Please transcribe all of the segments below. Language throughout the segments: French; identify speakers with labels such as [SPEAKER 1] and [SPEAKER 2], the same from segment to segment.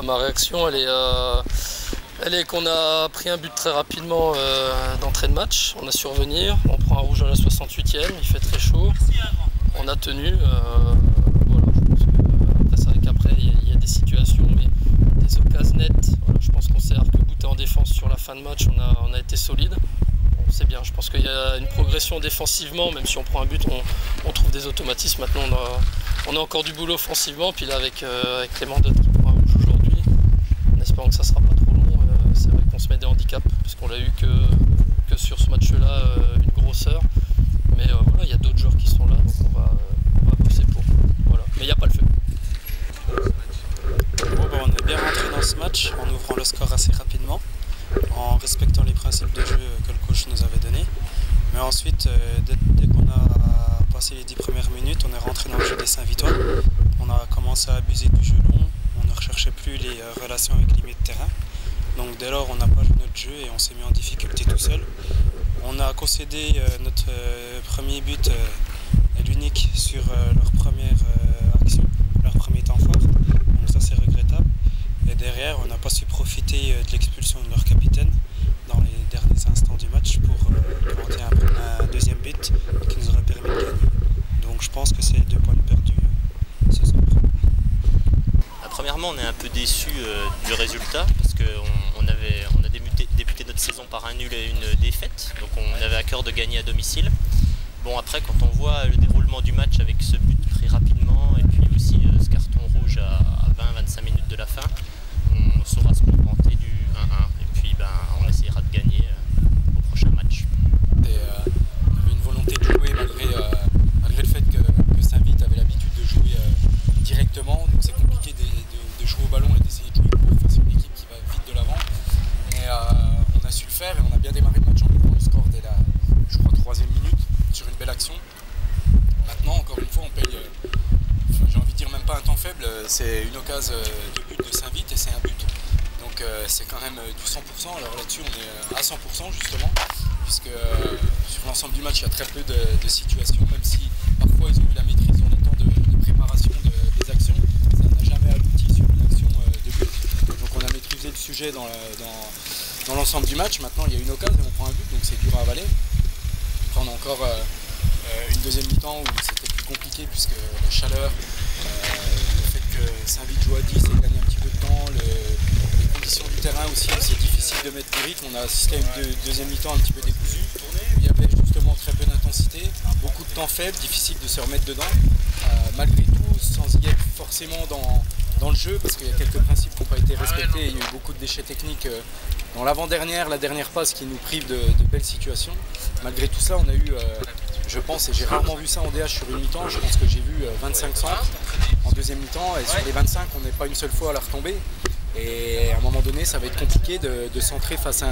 [SPEAKER 1] Ma réaction, elle est qu'on a pris un but très rapidement d'entrée de match. On a su revenir, on prend un rouge à la 68e, il fait très chaud. On a tenu. Voilà, je pense que, après, c'est vrai qu'après, il y a des situations, mais des occasions nettes. Voilà, je pense qu'on s'est arc-bouté en défense sur la fin de match, on a été solide. C'est bien, je pense qu'il y a une progression défensivement, même si on prend un but, on trouve des automatismes. Maintenant, on a encore du boulot offensivement, puis là avec Clément Dodd qui prend un rouge aujourd'hui, en espérant que ça ne sera pas trop long, c'est vrai qu'on se met des handicaps, parce qu'on l'a eu que sur ce match-là, une grosseur. Mais voilà, il y a d'autres joueurs qui sont là, donc on va pousser pour. Voilà. Mais il n'y a pas le feu.
[SPEAKER 2] On est bien rentré dans ce match en ouvrant le score assez rapidement, en respectant les principes de jeu que le coach nous avait donnés. Mais ensuite, dès qu'on a passé les 10 premières minutes, on est rentré dans le jeu des Saint-Vitois. On a commencé à abuser du jeu long, on ne recherchait plus les relations avec les milieux de terrain. Donc dès lors, on n'a pas joué notre jeu et on s'est mis en difficulté tout seul. On a concédé notre premier but et l'unique sur leur première action, leur premier temps fort. Donc ça, c'est regrettable. Et derrière, on n'a pas su profiter de l'expulsion de leur capitaine dans les derniers instants du match pour planter un deuxième but qui nous aurait permis de gagner. Donc je pense que c'est 2 points perdus ce soir.
[SPEAKER 3] Premièrement, on est un peu déçu du résultat parce qu'on a débuté notre saison par un nul et une défaite. Donc on avait à cœur de gagner à domicile. Bon, après, quand on voit le déroulement du match avec ce but pris rapidement et puis aussi ce carton rouge à 20-25 minutes de la fin, on saura se contenter du 1-1 et puis on essaiera de gagner au prochain match.
[SPEAKER 4] Il y avait une volonté de jouer malgré le fait que Saint-Vite avait l'habitude de jouer directement, donc c'est compliqué de jouer au ballon et d'essayer de jouer court face à une équipe qui va vite de l'avant. Mais on a su le faire et on a bien démarré le match en ouvrant le score dès la, je crois, 3e minute sur une belle action. Maintenant, encore une fois, on paye, j'ai envie de dire même pas un temps faible, c'est une occasion de but de Saint-Vite et c'est un but. Donc c'est quand même du 100%, alors là-dessus on est à 100% justement, puisque sur l'ensemble du match il y a très peu de situations, même si parfois ils ont eu la maîtrise dans le temps de préparation des actions, ça n'a jamais abouti sur une action de but. Donc on a maîtrisé le sujet dans l'ensemble du match. Maintenant il y a une occasion et on prend un but, donc c'est dur à avaler. Après on a encore une deuxième mi-temps où c'était plus compliqué puisque la chaleur, le fait que Saint-Vite joue à 10 et gagne un petit peu de temps, les conditions du terrain aussi, c'est difficile de mettre le rythme. On a assisté à une deuxième mi-temps un petit peu décousue. Il y avait justement très peu d'intensité, beaucoup de temps faible, difficile de se remettre dedans. Malgré tout, sans y être forcément dans le jeu, parce qu'il y a quelques principes qui n'ont pas été respectés et il y a eu beaucoup de déchets techniques dans l'avant-dernière, la dernière passe qui nous prive de belles situations. Malgré tout ça, on a eu, je pense, et j'ai rarement vu ça en DH sur une mi-temps, je pense que j'ai vu 25 centres en deuxième mi-temps et sur les 25, on n'est pas une seule fois à la retomber. Et à un moment donné, ça va être compliqué de centrer face à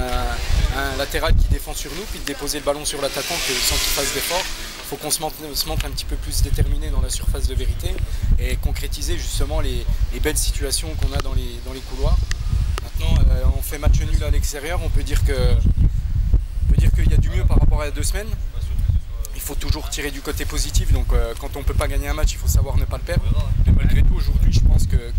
[SPEAKER 4] un latéral qui défend sur nous, puis de déposer le ballon sur l'attaquant sans qu'il fasse d'effort. Il faut qu'on se montre un petit peu plus déterminé dans la surface de vérité et concrétiser justement les belles situations qu'on a dans les couloirs. Maintenant, on fait match nul à l'extérieur, on peut dire qu'il y a du mieux par rapport à il y a 2 semaines. Il faut toujours tirer du côté positif, donc quand on ne peut pas gagner un match, il faut savoir ne pas le perdre. Mais malgré tout, aujourd'hui, je pense que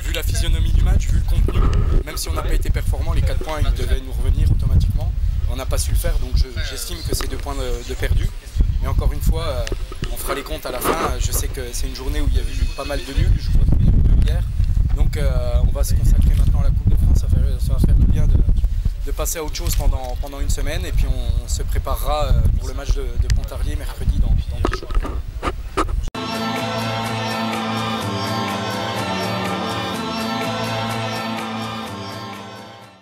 [SPEAKER 4] vu la physionomie du match, vu le contenu, même si on n'a pas été performant, les 4 points ils devaient nous revenir automatiquement. On n'a pas su le faire, donc j'estime que c'est 2 points de perdu. Mais encore une fois, on fera les comptes à la fin. Je sais que c'est une journée où il y a eu pas mal de nuls, je crois qu'il y a eu hier. Donc on va se consacrer maintenant à la Coupe de France, ça va faire du bien de passer à autre chose pendant une semaine et puis on se préparera pour le match de Pontarlier mercredi.